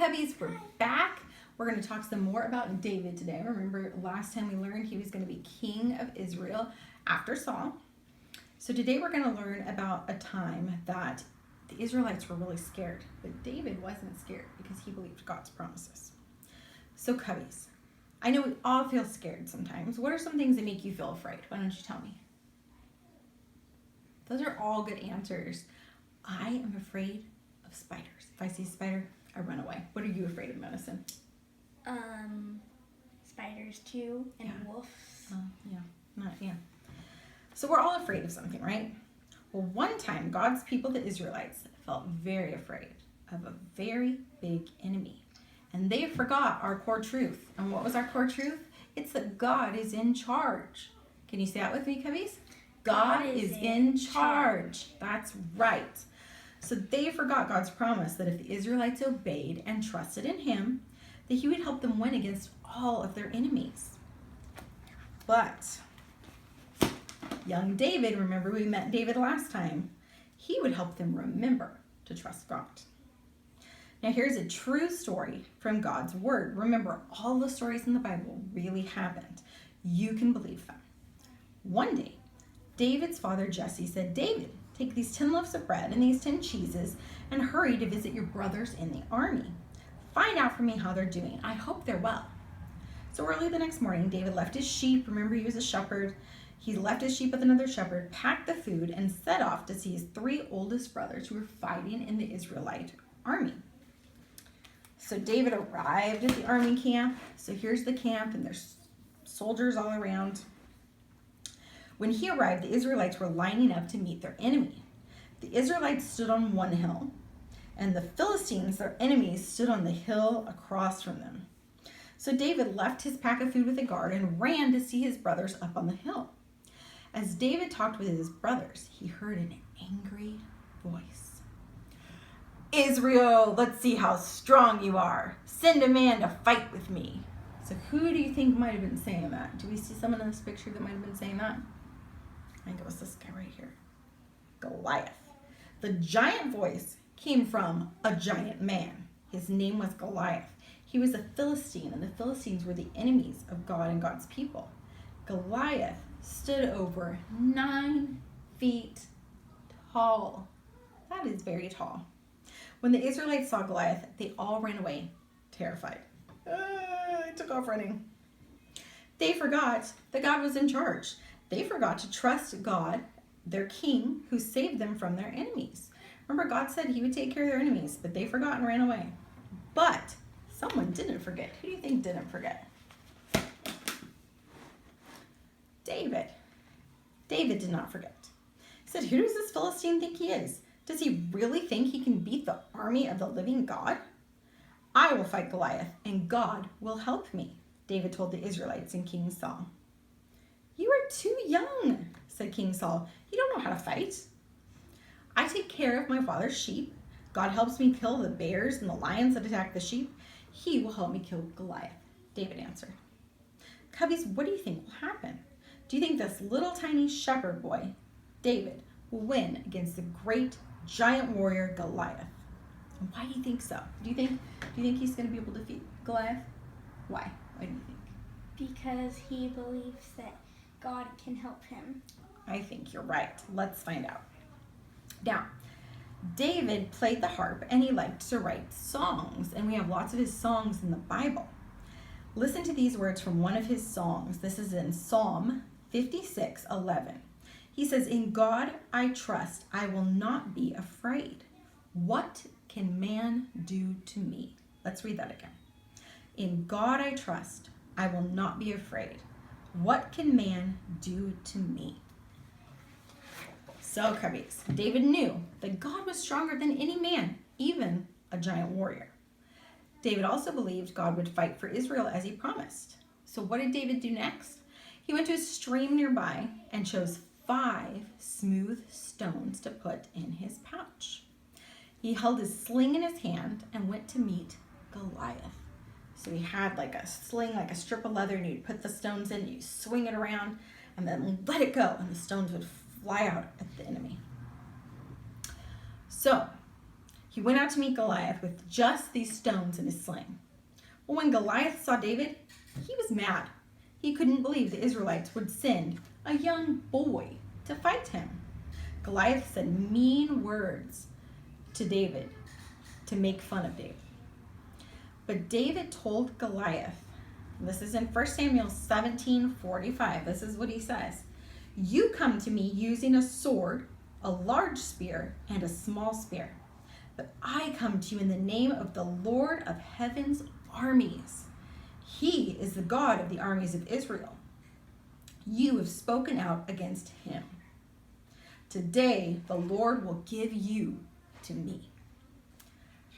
Cubbies, we're back. We're going to talk some more about David today. Remember last time we learned he was going to be king of Israel after Saul. So today we're going to learn about a time that the Israelites were really scared, but David wasn't scared because he believed God's promises. So Cubbies, I know we all feel scared sometimes. What are some things that make you feel afraid? Why don't you tell me? Those are all good answers. I am afraid of spiders. If I see a spider, I run away. What are you afraid of, Madison? Spiders too, and wolves. Yeah. So we're all afraid of something, right? Well, one time, God's people, the Israelites, felt very afraid of a very big enemy. And they forgot our core truth. And what was our core truth? It's that God is in charge. Can you say that with me, Cubbies? God is in charge. That's right. So they forgot God's promise that if the Israelites obeyed and trusted in him, that he would help them win against all of their enemies. But young David, remember we met David last time, he would help them remember to trust God. Now here's a true story from God's word. Remember, all the stories in the Bible really happened. You can believe them. One day, David's father Jesse said, "David, take these 10 loaves of bread and these 10 cheeses and hurry to visit your brothers in the army. Find out for me how they're doing. I hope they're well." So early the next morning, David left his sheep. Remember, he was a shepherd. He left his sheep with another shepherd, packed the food, and set off to see his 3 oldest brothers who were fighting in the Israelite army. So David arrived at the army camp. So here's the camp, and there's soldiers all around. When he arrived, the Israelites were lining up to meet their enemy. The Israelites stood on one hill, and the Philistines, their enemies, stood on the hill across from them. So David left his pack of food with a guard and ran to see his brothers up on the hill. As David talked with his brothers, he heard an angry voice. "Israel, let's see how strong you are. Send a man to fight with me." So who do you think might have been saying that? Do we see someone in this picture that might have been saying that? I think it was this guy right here, Goliath. The giant voice came from a giant man. His name was Goliath. He was a Philistine, and the Philistines were the enemies of God and God's people. Goliath stood over 9 feet tall. That is very tall. When the Israelites saw Goliath, they all ran away, terrified. They took off running. They forgot that God was in charge. They forgot to trust God, their king, who saved them from their enemies. Remember, God said he would take care of their enemies, but they forgot and ran away. But someone didn't forget. Who do you think didn't forget? David. David did not forget. He said, "Who does this Philistine think he is? Does he really think he can beat the army of the living God? I will fight Goliath, and God will help me," David told the Israelites and King Saul. "You are too young," said King Saul. "You don't know how to fight. I take care of my father's sheep. God helps me kill the bears and the lions that attack the sheep. He will help me kill Goliath," David answered. Cubbies, what do you think will happen? Do you think this little tiny shepherd boy, David, will win against the great giant warrior Goliath? And why do you think so? Do you think he's going to be able to defeat Goliath? Why? Why do you think? Because he believes that God can help him. I think you're right. Let's find out. Now, David played the harp and he liked to write songs, and we have lots of his songs in the Bible. Listen to these words from one of his songs. This is in Psalm 56:11. He says, "In God I trust, I will not be afraid. What can man do to me?" Let's read that again. "In God I trust, I will not be afraid. What can man do to me?" So, Cubbies, David knew that God was stronger than any man, even a giant warrior. David also believed God would fight for Israel as he promised. So what did David do next? He went to a stream nearby and chose 5 smooth stones to put in his pouch. He held his sling in his hand and went to meet Goliath. So he had like a sling, like a strip of leather, and you'd put the stones in, you'd swing it around, and then let it go, and the stones would fly out at the enemy. So He went out to meet Goliath with just these stones in his sling. Well, when Goliath saw David, he was mad. He couldn't believe the Israelites would send a young boy to fight him. Goliath said mean words to David to make fun of David. But David told Goliath, this is in 1 Samuel 17:45, this is what he says, "You come to me using a sword, a large spear, and a small spear. But I come to you in the name of the Lord of heaven's armies. He is the God of the armies of Israel. You have spoken out against him. Today the Lord will give you to me."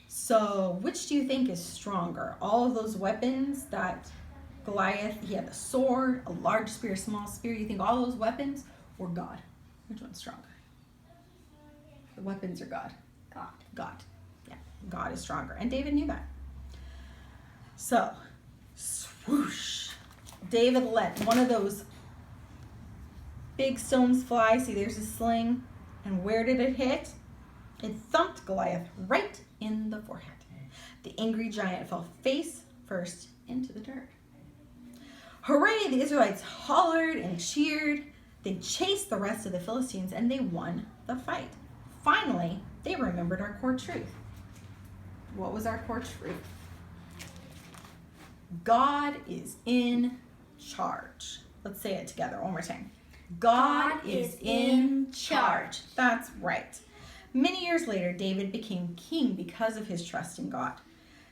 So which do you think is stronger? All of those weapons that Goliath, he had the sword, a large spear, small spear. You think all those weapons, or God? Which one's stronger? The weapons are God. God. Yeah, God is stronger. And David knew that. So, swoosh. David let one of those big stones fly. See, there's a sling. And where did it hit? It thumped Goliath right in the forehead. The angry giant fell face first into the dirt. Hooray! The Israelites hollered and cheered. They chased the rest of the Philistines and they won the fight. Finally, they remembered our core truth. What was our core truth? God is in charge. Let's say it together one more time. God is in charge. That's right. Many years later, David became king because of his trust in God.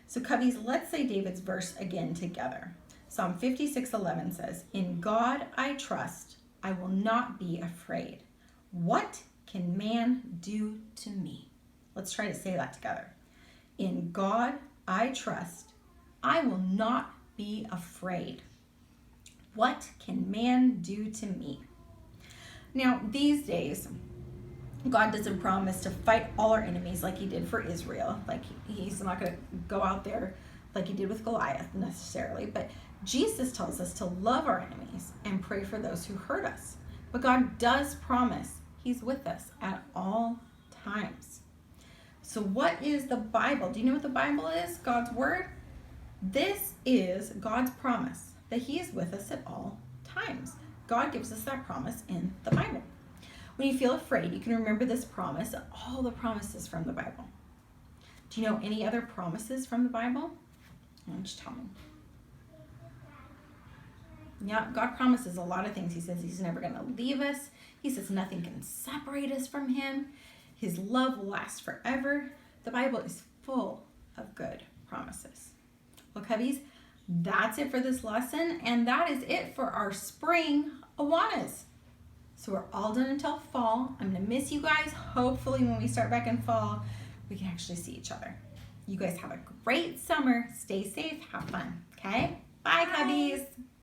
So Cubbies, let's say David's verse again together. Psalm 56:11 says, "In God I trust, I will not be afraid. What can man do to me?" Let's try to say that together. In God I trust, I will not be afraid. What can man do to me? Now, these days, God doesn't promise to fight all our enemies like he did for Israel. Like he's not going to go out there like he did with Goliath necessarily. But Jesus tells us to love our enemies and pray for those who hurt us. But God does promise he's with us at all times. So what is the Bible? Do you know what the Bible is? God's word? This is God's promise that he is with us at all times. God gives us that promise in the Bible. When you feel afraid, you can remember this promise, all the promises from the Bible. Do you know any other promises from the Bible? Why don't you tell me? Yeah, God promises a lot of things. He says he's never going to leave us. He says nothing can separate us from him. His love will last forever. The Bible is full of good promises. Well, Cubbies, that's it for this lesson, and that is it for our spring Awanas. So we're all done until fall. I'm going to miss you guys. Hopefully when we start back in fall, we can actually see each other. You guys have a great summer. Stay safe. Have fun. Okay? Bye, Cubbies.